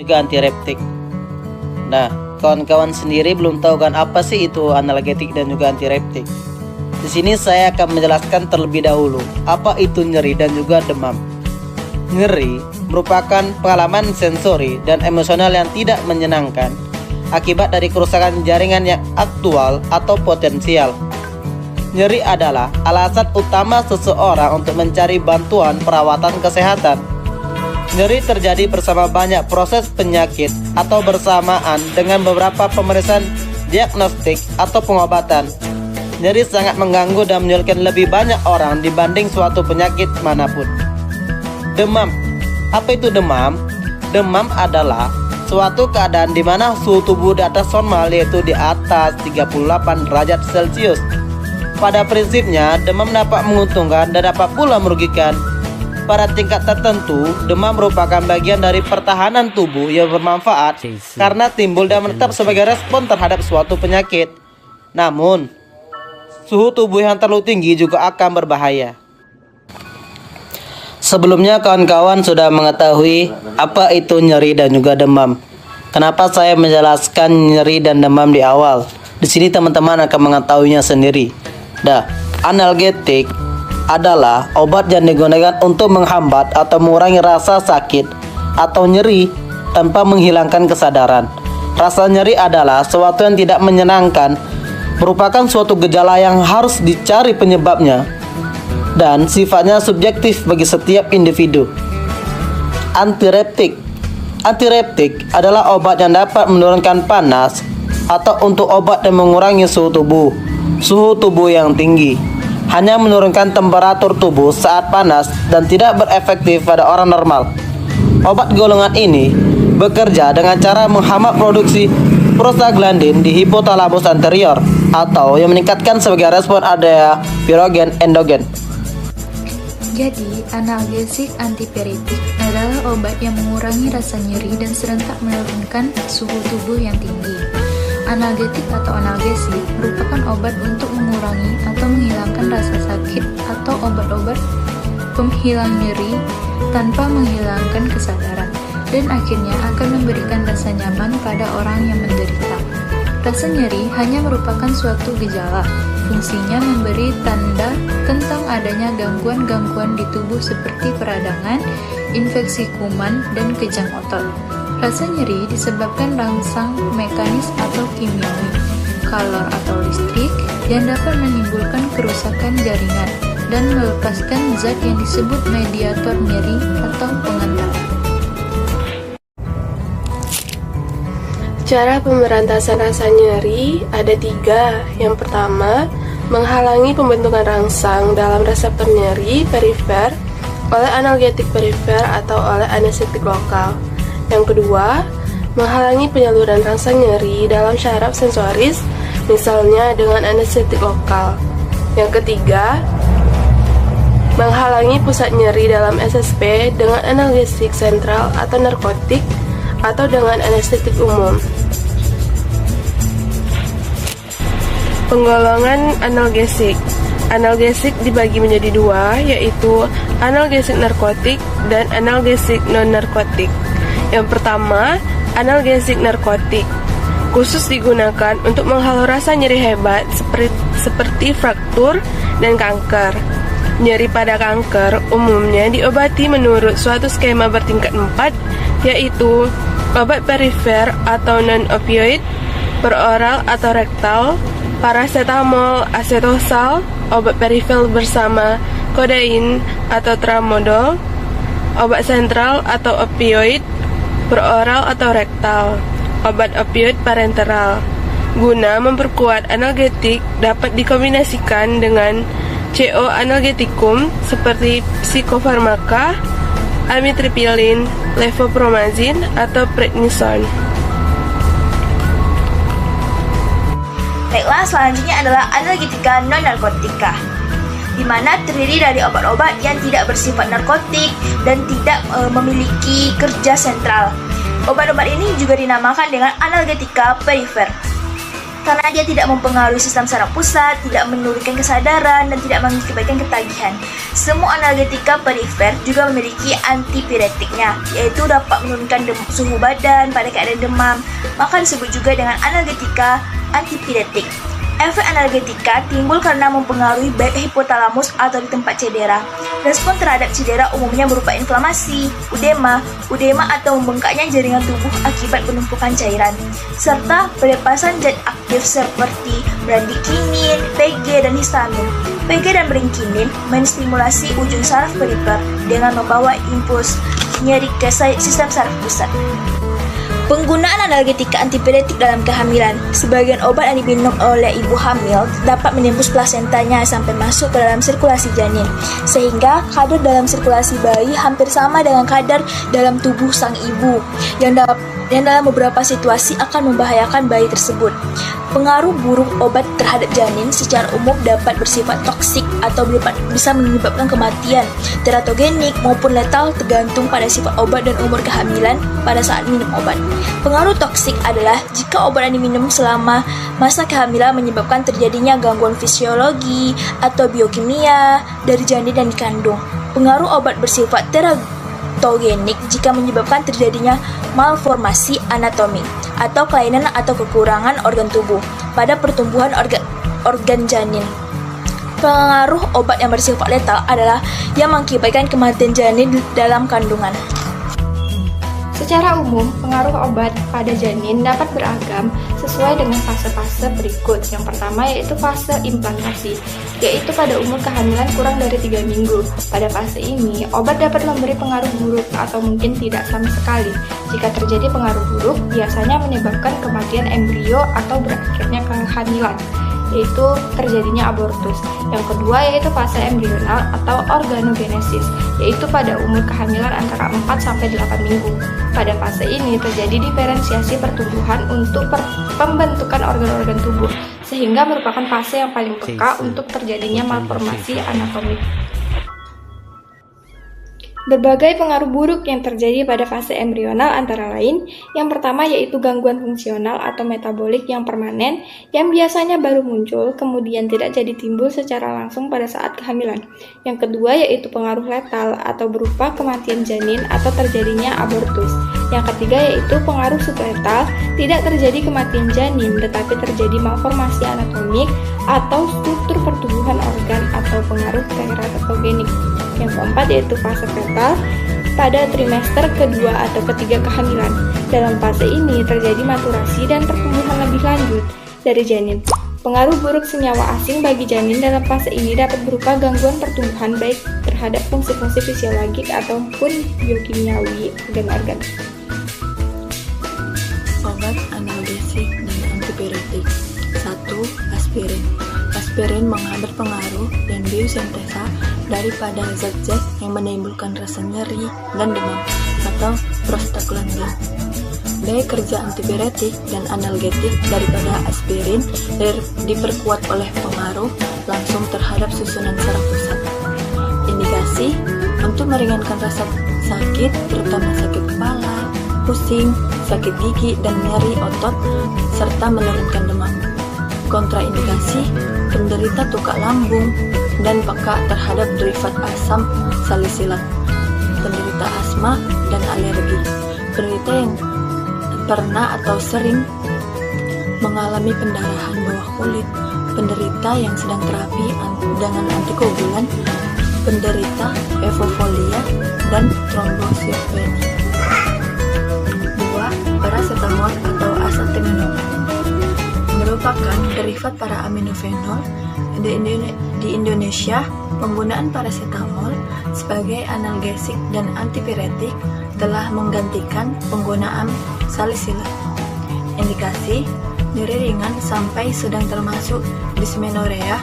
juga antireptik. Nah, kawan-kawan sendiri belum tahu kan apa sih itu analgetik dan juga antireptik. Di sini saya akan menjelaskan terlebih dahulu apa itu nyeri dan juga demam. Nyeri merupakan pengalaman sensori dan emosional yang tidak menyenangkan akibat dari kerusakan jaringan yang aktual atau potensial. Nyeri adalah alasan utama seseorang untuk mencari bantuan perawatan kesehatan. Nyeri terjadi bersama banyak proses penyakit atau bersamaan dengan beberapa pemeriksaan diagnostik atau pengobatan. Nyeri sangat mengganggu dan menyulitkan lebih banyak orang dibanding suatu penyakit manapun. Demam. Apa itu demam? Demam adalah suatu keadaan di mana suhu tubuh di atas normal, yaitu di atas 38 derajat Celcius. Pada prinsipnya, demam dapat menguntungkan dan dapat pula merugikan. Pada tingkat tertentu, demam merupakan bagian dari pertahanan tubuh yang bermanfaat karena timbul dan menetap sebagai respon terhadap suatu penyakit. Namun, suhu tubuh yang terlalu tinggi juga akan berbahaya. Sebelumnya kawan-kawan sudah mengetahui apa itu nyeri dan juga demam. Kenapa saya menjelaskan nyeri dan demam di awal? Di sini teman-teman akan mengetahuinya sendiri. Analgetik adalah obat yang digunakan untuk menghambat atau mengurangi rasa sakit atau nyeri tanpa menghilangkan kesadaran. Rasa nyeri adalah sesuatu yang tidak menyenangkan, merupakan suatu gejala yang harus dicari penyebabnya, dan sifatnya subjektif bagi setiap individu. Antireptik. Antireptik adalah obat yang dapat menurunkan panas atau untuk obat yang mengurangi suhu tubuh yang tinggi. Hanya menurunkan temperatur tubuh saat panas dan tidak berefektif pada orang normal. Obat golongan ini bekerja dengan cara menghambat produksi prostaglandin di hipotalamus anterior atau yang meningkatkan sebagai respon adanya pirogen endogen. Jadi, analgesik antipiretik adalah obat yang mengurangi rasa nyeri dan serentak menurunkan suhu tubuh yang tinggi. Analgetik atau analgesik merupakan obat untuk mengurangi atau menghilangkan rasa sakit atau obat-obat penghilang nyeri tanpa menghilangkan kesadaran, dan akhirnya akan memberikan rasa nyaman pada orang yang menderita. Rasa nyeri hanya merupakan suatu gejala. Fungsinya memberi tanda tentang adanya gangguan-gangguan di tubuh seperti peradangan, infeksi kuman, dan kejang otot. Rasa nyeri disebabkan rangsang mekanis atau kimiawi, kalor atau listrik, yang dapat menimbulkan kerusakan jaringan dan melepaskan zat yang disebut mediator nyeri atau pengantara. Cara pemberantasan rasa nyeri ada 3. Yang pertama, menghalangi pembentukan rangsang dalam reseptor nyeri perifer oleh analgetik perifer atau oleh anestetik lokal. Yang kedua, menghalangi penyaluran rangsang nyeri dalam syaraf sensoris, misalnya dengan anestetik lokal. Yang ketiga, menghalangi pusat nyeri dalam SSP dengan analgesik sentral atau narkotik atau dengan anestetik umum. Penggolongan analgesik. Analgesik dibagi menjadi 2, yaitu analgesik narkotik dan analgesik non-narkotik. Yang pertama, analgesik narkotik, khusus digunakan untuk menghalau rasa nyeri hebat seperti fraktur dan kanker. Nyeri pada kanker umumnya diobati menurut suatu skema bertingkat 4, yaitu obat perifer atau non-opioid, peroral atau rektal, paracetamol, acetosal, obat perifer bersama kodein atau tramadol, obat sentral atau opioid, peroral atau rektal, obat opioid parenteral. Guna memperkuat analgetik dapat dikombinasikan dengan CO analgetikum seperti psikofarmaka, amitriptilin, levopromazin, atau prednison. Baiklah, selanjutnya adalah analgetika non-narkotika, di mana terdiri dari obat-obat yang tidak bersifat narkotik dan tidak memiliki kerja sentral. Obat-obat ini juga dinamakan dengan analgetika perifer. karena dia tidak mempengaruhi sistem saraf pusat, tidak menurunkan kesadaran, dan tidak mengakibatkan ketagihan. Semua analgetika perifer juga memiliki antipiretiknya, yaitu dapat menurunkan suhu badan pada keadaan demam, maka disebut juga dengan analgetika antipiretik. Efek analgetika timbul karena mempengaruhi baik hipotalamus atau di tempat cedera. Respon terhadap cedera umumnya berupa inflamasi, udema atau membengkaknya jaringan tubuh akibat penumpukan cairan, serta pelepasan zat aktif seperti bradikinin, PG, dan histamin. PG dan bradikinin menstimulasi ujung saraf perifer dengan membawa impuls nyeri ke sistem saraf pusat. Penggunaan analgetika antipiretik dalam kehamilan. Sebagian obat yang diminum oleh ibu hamil dapat menembus plasentanya sampai masuk ke dalam sirkulasi janin, sehingga kadar dalam sirkulasi bayi hampir sama dengan kadar dalam tubuh sang ibu, yang dalam beberapa situasi akan membahayakan bayi tersebut. Pengaruh buruk obat terhadap janin secara umum dapat bersifat toksik atau bisa menyebabkan kematian, teratogenik maupun letal tergantung pada sifat obat dan umur kehamilan pada saat minum obat. Pengaruh toksik adalah jika obat yang diminum selama masa kehamilan menyebabkan terjadinya gangguan fisiologi atau biokimia dari janin yang dikandung. Pengaruh obat bersifat teratogenik jika menyebabkan terjadinya malformasi anatomi atau kelainan atau kekurangan organ tubuh pada pertumbuhan organ janin. Pengaruh obat yang bersifat letal adalah yang mengakibatkan kematian janin dalam kandungan. Secara umum, pengaruh obat pada janin dapat beragam sesuai dengan fase-fase berikut. Yang pertama yaitu fase implantasi, yaitu pada umur kehamilan kurang dari 3 minggu. Pada fase ini, obat dapat memberi pengaruh buruk atau mungkin tidak sama sekali. Jika terjadi pengaruh buruk, biasanya menyebabkan kematian embrio atau berakhirnya kehamilan, yaitu terjadinya abortus. Yang kedua yaitu fase embrional atau organogenesis, yaitu pada umur kehamilan antara 4-8 minggu. Pada fase ini terjadi diferensiasi pertumbuhan untuk pembentukan organ-organ tubuh, sehingga merupakan fase yang paling peka untuk terjadinya malformasi anatomik. Berbagai pengaruh buruk yang terjadi pada fase embrional antara lain, yang pertama yaitu gangguan fungsional atau metabolik yang permanen, yang biasanya baru muncul, kemudian tidak jadi timbul secara langsung pada saat kehamilan. Yang kedua yaitu pengaruh letal atau berupa kematian janin atau terjadinya abortus. Yang ketiga yaitu pengaruh subletal, tidak terjadi kematian janin, tetapi terjadi malformasi anatomik atau struktur pertumbuhan organ atau pengaruh teratogenik. Yang keempat yaitu fase fetal pada trimester kedua atau ketiga kehamilan. Dalam fase ini terjadi maturasi dan pertumbuhan lebih lanjut dari janin. Pengaruh buruk senyawa asing bagi janin dalam fase ini dapat berupa gangguan pertumbuhan baik terhadap fungsi-fungsi fisiologik ataupun biokimiawi organ-organ. Obat analgesik dan antipiretik. 1. Aspirin. Aspirin menghambat pengaruh dan biosintesa daripada zat-zat yang menimbulkan rasa nyeri dan demam atau prostaglandin. Daya kerja antipiretik dan analgetik daripada aspirin diperkuat oleh pengaruh langsung terhadap susunan saraf pusat. Indikasi untuk meringankan rasa sakit, terutama sakit kepala, pusing, sakit gigi, dan nyeri otot, serta menurunkan demam. Kontraindikasi, penderita tukak lambung dan peka terhadap derivat asam salisilat, penderita asma dan alergi, penderita yang pernah atau sering mengalami pendarahan bawah kulit, penderita yang sedang terapi dengan antikoagulan, penderita evofolia dan trombositopenia. 2. Paracetamol atau acetaminophen merupakan derivat para aminofenol. Di Indonesia, penggunaan paracetamol sebagai analgesik dan antipiretik telah menggantikan penggunaan salisilat. Indikasi, nyeri ringan sampai sedang termasuk dysmenorrhea,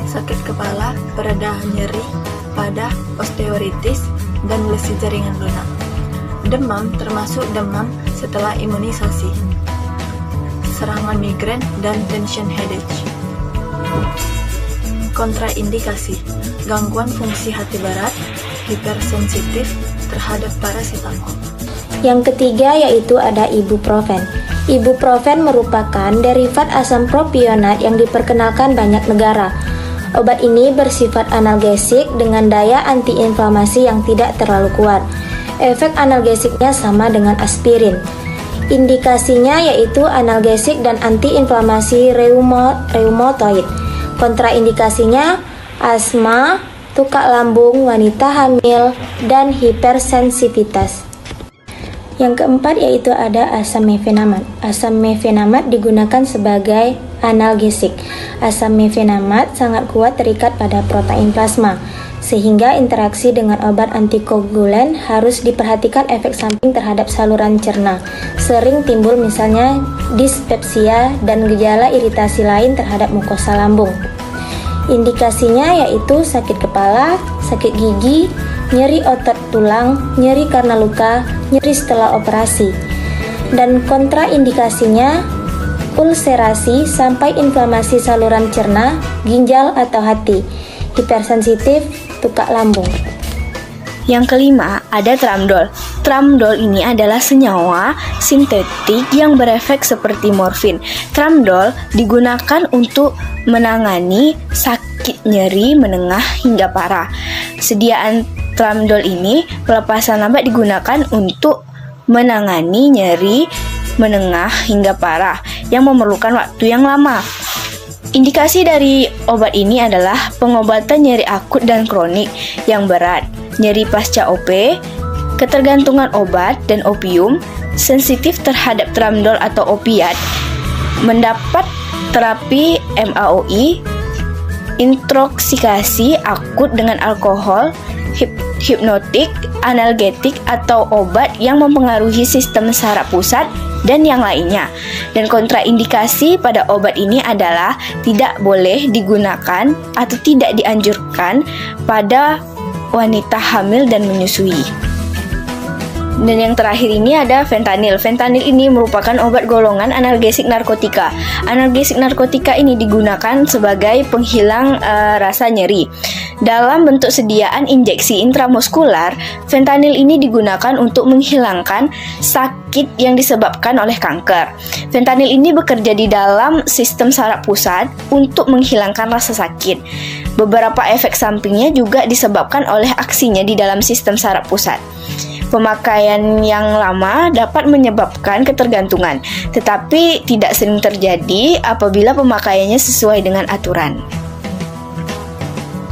sakit kepala, peredahan nyeri pada osteoartritis, dan lesi jaringan lunak. Demam termasuk demam setelah imunisasi, serangan migrain, dan tension headache. Kontraindikasi, gangguan fungsi hati berat, hipersensitif terhadap paracetamol. Yang ketiga yaitu ada ibuprofen. Ibuprofen merupakan derivat asam propionat yang diperkenalkan banyak negara. Obat ini bersifat analgesik dengan daya antiinflamasi yang tidak terlalu kuat. Efek analgesiknya sama dengan aspirin. Indikasinya yaitu analgesik dan antiinflamasi reumatoid. Kontraindikasinya asma, tukak lambung, wanita hamil, dan hipersensitivitas. Yang keempat yaitu ada asam mefenamat. Asam mefenamat digunakan sebagai analgesik. Asam mefenamat sangat kuat terikat pada protein plasma, sehingga interaksi dengan obat antikoagulan harus diperhatikan efek samping terhadap saluran cerna. Sering timbul misalnya dispepsia dan gejala iritasi lain terhadap mukosa lambung. Indikasinya yaitu sakit kepala, sakit gigi, nyeri otot tulang, nyeri karena luka, nyeri setelah operasi. Dan kontraindikasinya ulserasi sampai inflamasi saluran cerna, ginjal atau hati, hipersensitif, tukak lambung. Yang kelima, ada tramdol. Tramdol ini adalah senyawa sintetik yang berefek seperti morfin. Tramdol digunakan untuk menangani sakit nyeri menengah hingga parah. Sediaan tramdol ini pelepasan lambat digunakan untuk menangani nyeri menengah hingga parah yang memerlukan waktu yang lama. Indikasi dari obat ini adalah pengobatan nyeri akut dan kronik yang berat, nyeri pasca OP, ketergantungan obat dan opium, sensitif terhadap tramdol atau opiat, mendapat terapi MAOI, intoksikasi akut dengan alkohol, hipnotik, analgetik atau obat yang mempengaruhi sistem saraf pusat, dan yang lainnya. Dan kontraindikasi pada obat ini adalah tidak boleh digunakan atau tidak dianjurkan pada wanita hamil dan menyusui. Dan yang terakhir ini ada fentanyl. Fentanyl ini merupakan obat golongan analgesik narkotika. Analgesik narkotika ini digunakan sebagai penghilang rasa nyeri. Dalam bentuk sediaan injeksi intramuskular, fentanyl ini digunakan untuk menghilangkan sakit yang disebabkan oleh kanker. Fentanyl ini bekerja di dalam sistem saraf pusat untuk menghilangkan rasa sakit. Beberapa efek sampingnya juga disebabkan oleh aksinya di dalam sistem saraf pusat. Pemakaian yang lama dapat menyebabkan ketergantungan, tetapi tidak sering terjadi apabila pemakaiannya sesuai dengan aturan.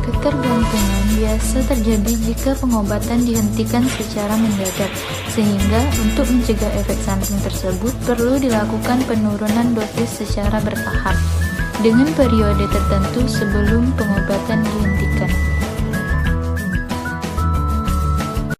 Ketergantungan biasa terjadi jika pengobatan dihentikan secara mendadak, sehingga untuk mencegah efek samping tersebut perlu dilakukan penurunan dosis secara bertahap dengan periode tertentu sebelum pengobatan dihentikan.